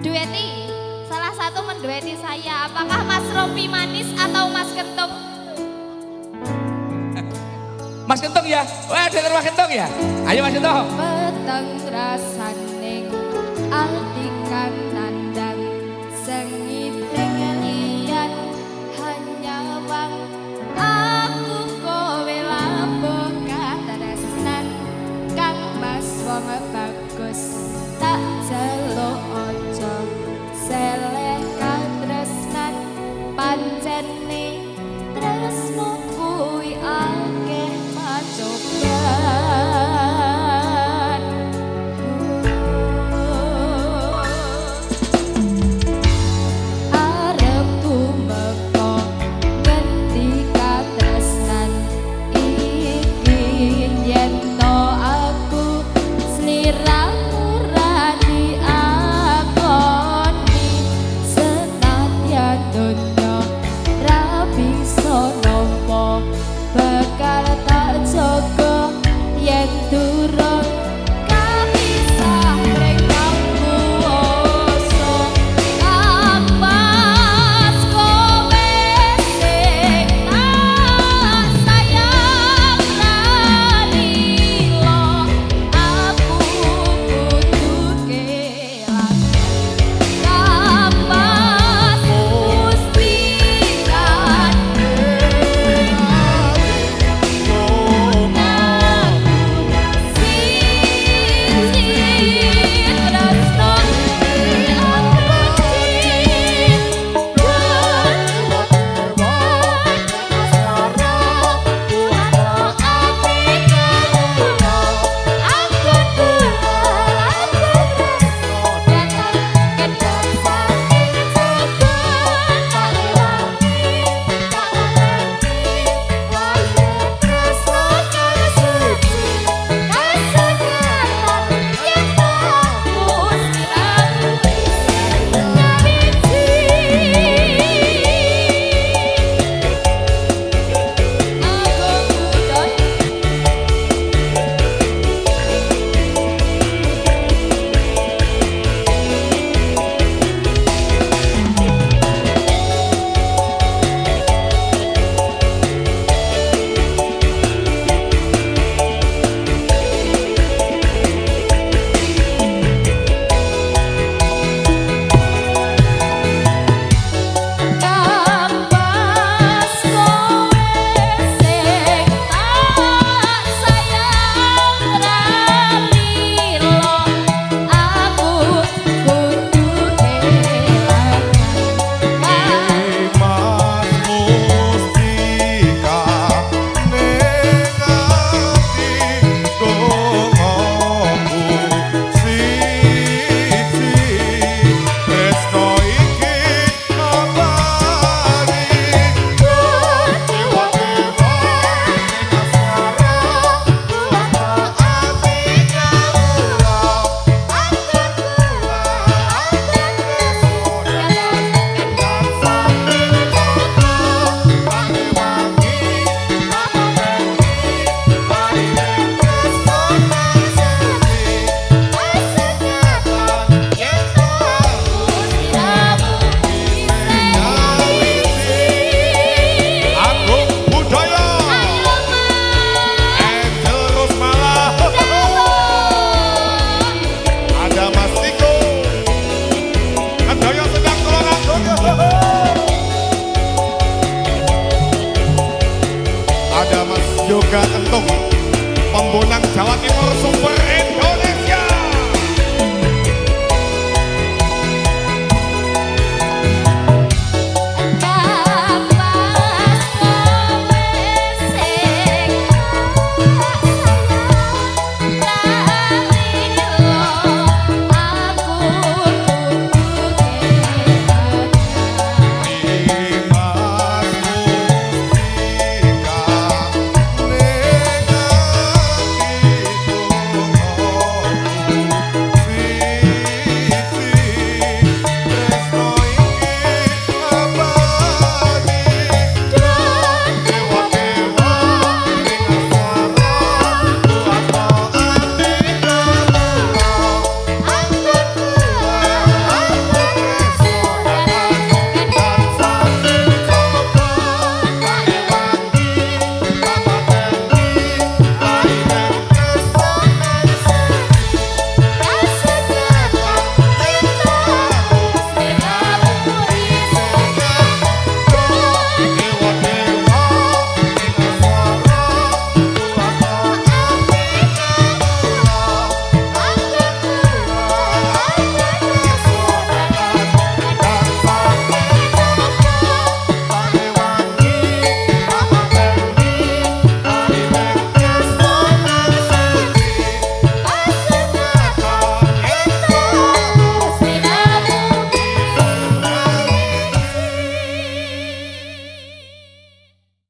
Dueti, salah satu mendueti saya. Apakah Mas Rompi Manis atau Mas Kentung? Mas Kentung ya? Wah, denger Mas Kentung ya? Ayo Mas Kentung. Peteng rasaning ati kang nandang sengiting liyan hanya wang aku kowe labuh katresnan kang mas wong bagus tak jeluk aja seleh katresnan pancene tresno kuwi akeh pacoban. Arepku meko ngendi katresnan iki yen to aku sliramu ra diakoni senadyan donya ra bisa nampa bakal tak jaga yen durung kapisah rekamu oso kapas kowe sing tak sayang ralilo aku kudu kelangan kapas mustika Yoga Kentung, pembonang Jawa Timur Sumber.